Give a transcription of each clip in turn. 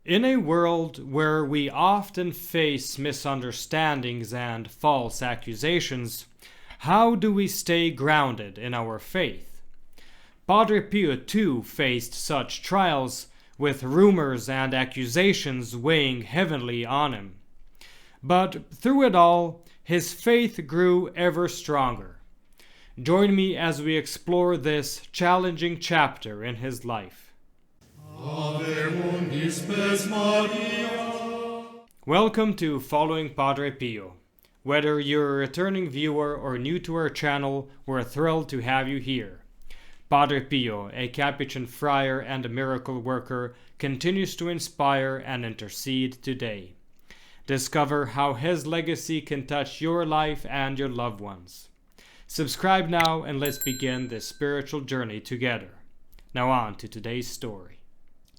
In a world where we often face misunderstandings and false accusations, how do we stay grounded in our faith? Padre Pio too faced such trials, with rumors and accusations weighing heavily on him. But through it all, his faith grew ever stronger. Join me as we explore this challenging chapter in his life. Welcome to Following Padre Pio. Whether you're a returning viewer or new to our channel, we're thrilled to have you here. Padre Pio, a Capuchin friar and a miracle worker, continues to inspire and intercede today. Discover how his legacy can touch your life and your loved ones. Subscribe now and let's begin this spiritual journey together. Now on to today's story.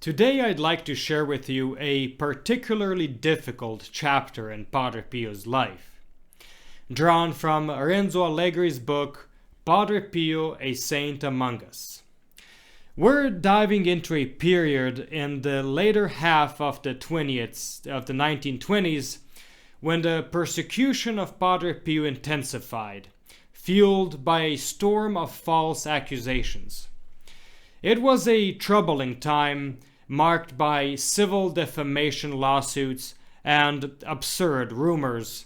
Today I'd like to share with you a particularly difficult chapter in Padre Pio's life. Drawn from Renzo Allegri's book, Padre Pio, a Saint Among Us. We're diving into a period in the later half of the 1920s when the persecution of Padre Pio intensified, fueled by a storm of false accusations. It was a troubling time marked by civil defamation lawsuits and absurd rumors,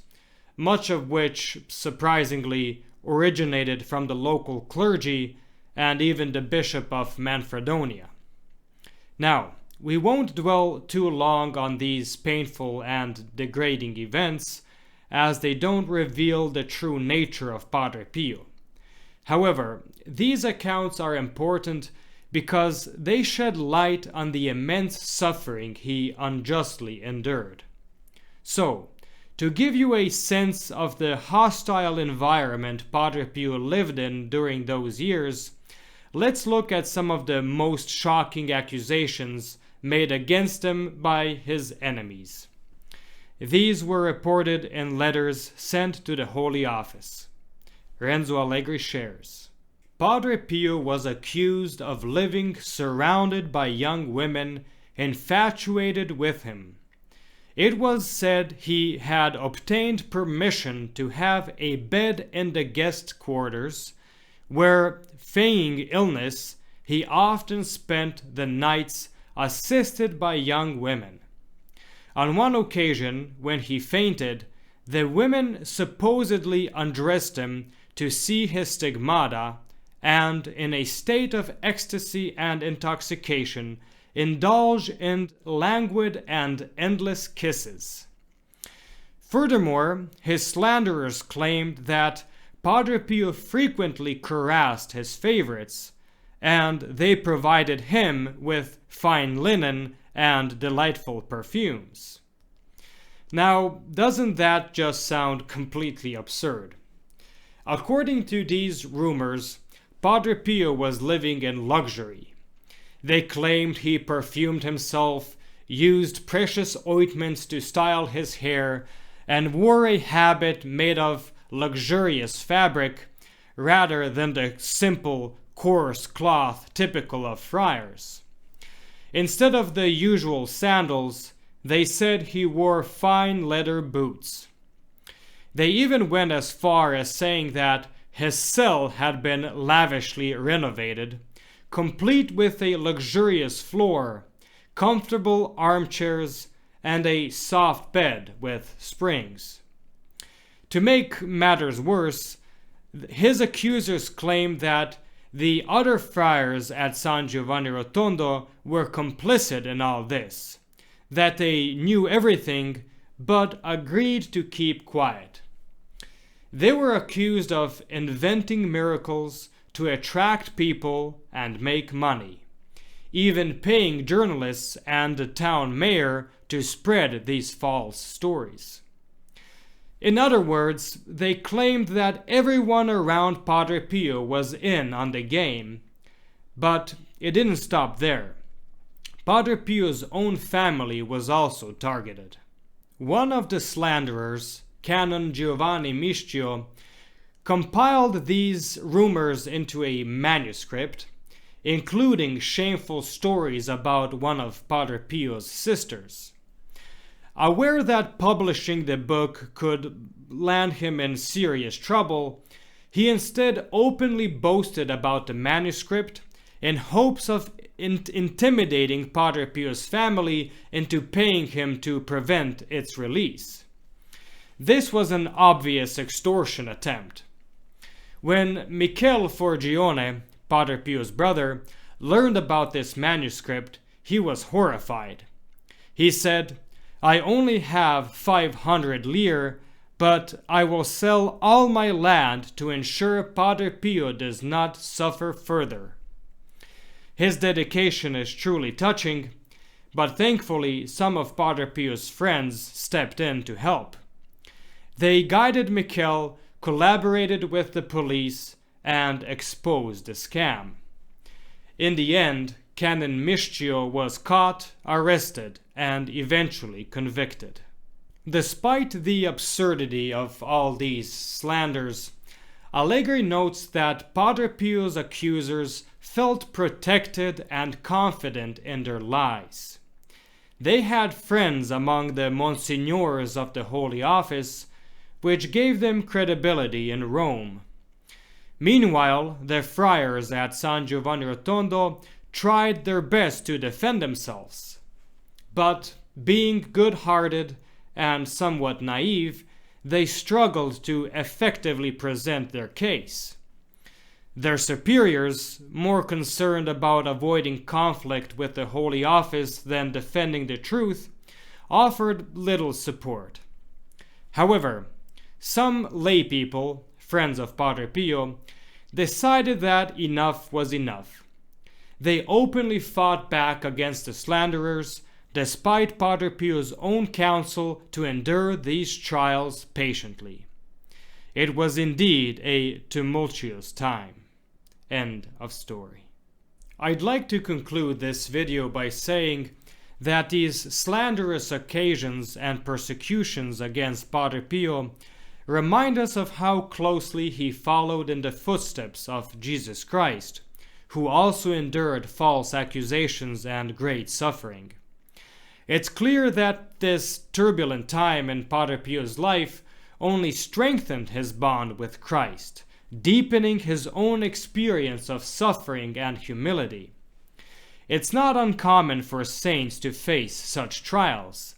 much of which, surprisingly, originated from the local clergy and even the Bishop of Manfredonia. Now, we won't dwell too long on these painful and degrading events, as they don't reveal the true nature of Padre Pio. However, these accounts are important because they shed light on the immense suffering he unjustly endured. So, to give you a sense of the hostile environment Padre Pio lived in during those years, let's look at some of the most shocking accusations made against him by his enemies. These were reported in letters sent to the Holy Office. Renzo Allegri shares. Padre Pio was accused of living surrounded by young women infatuated with him. It was said he had obtained permission to have a bed in the guest quarters, where, feigning illness, he often spent the nights assisted by young women. On one occasion, when he fainted, the women supposedly undressed him to see his stigmata, and in a state of ecstasy and intoxication, indulge in languid and endless kisses. Furthermore, his slanderers claimed that Padre Pio frequently caressed his favorites, and they provided him with fine linen and delightful perfumes. Now, doesn't that just sound completely absurd? According to these rumors, Padre Pio was living in luxury. They claimed he perfumed himself, used precious ointments to style his hair, and wore a habit made of luxurious fabric rather than the simple, coarse cloth typical of friars. Instead of the usual sandals, they said he wore fine leather boots. They even went as far as saying that his cell had been lavishly renovated, complete with a luxurious floor, comfortable armchairs, and a soft bed with springs. To make matters worse, his accusers claimed that the other friars at San Giovanni Rotondo were complicit in all this, that they knew everything but agreed to keep quiet. They were accused of inventing miracles to attract people and make money, even paying journalists and the town mayor to spread these false stories. In other words, they claimed that everyone around Padre Pio was in on the game, but it didn't stop there. Padre Pio's own family was also targeted. One of the slanderers, Canon Giovanni Mischio, compiled these rumors into a manuscript, including shameful stories about one of Padre Pio's sisters. Aware that publishing the book could land him in serious trouble, he instead openly boasted about the manuscript in hopes of intimidating Padre Pio's family into paying him to prevent its release. This was an obvious extortion attempt. When Michele Forgione, Padre Pio's brother, learned about this manuscript, he was horrified. He said, "I only have 500 lire, but I will sell all my land to ensure Padre Pio does not suffer further." His dedication is truly touching, but thankfully some of Padre Pio's friends stepped in to help. They guided Michele, collaborated with the police, and exposed the scam. In the end, Canon Mischio was caught, arrested, and eventually convicted. Despite the absurdity of all these slanders, Allegri notes that Padre Pio's accusers felt protected and confident in their lies. They had friends among the monsignors of the Holy Office, which gave them credibility in Rome. Meanwhile, the friars at San Giovanni Rotondo tried their best to defend themselves. But, being good-hearted and somewhat naive, they struggled to effectively present their case. Their superiors, more concerned about avoiding conflict with the Holy Office than defending the truth, offered little support. However, some laypeople, friends of Padre Pio, decided that enough was enough. They openly fought back against the slanderers, despite Padre Pio's own counsel to endure these trials patiently. It was indeed a tumultuous time. End of story. I'd like to conclude this video by saying that these slanderous occasions and persecutions against Padre Pio remind us of how closely he followed in the footsteps of Jesus Christ, who also endured false accusations and great suffering. It's clear that this turbulent time in Padre Pio's life only strengthened his bond with Christ, deepening his own experience of suffering and humility. It's not uncommon for saints to face such trials.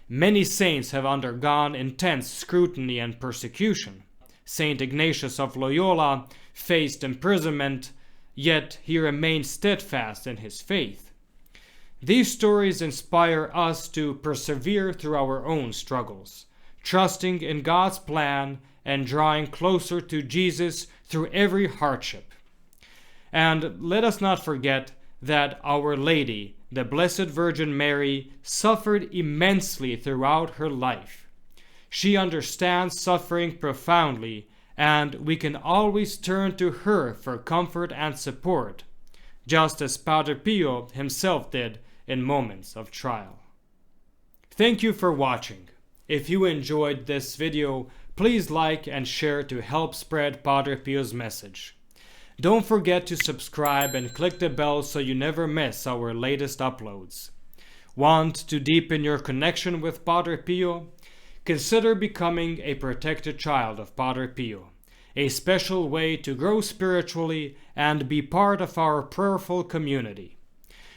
Many saints have undergone intense scrutiny and persecution. Saint Ignatius of Loyola faced imprisonment, yet he remained steadfast in his faith. These stories inspire us to persevere through our own struggles, trusting in God's plan and drawing closer to Jesus through every hardship. And let us not forget that Our Lady, the Blessed Virgin Mary, suffered immensely throughout her life. She understands suffering profoundly, and we can always turn to her for comfort and support, just as Padre Pio himself did in moments of trial. Thank you for watching. If you enjoyed this video, please like and share to help spread Padre Pio's message. Don't forget to subscribe and click the bell so you never miss our latest uploads. Want to deepen your connection with Padre Pio? Consider becoming a protected child of Padre Pio, a special way to grow spiritually and be part of our prayerful community.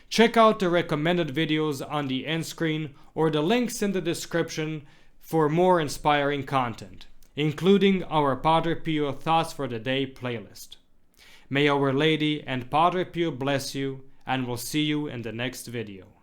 Check out the recommended videos on the end screen or the links in the description for more inspiring content, including our Padre Pio Thoughts for the Day playlist. May Our Lady and Padre Pio bless you, and we'll see you in the next video.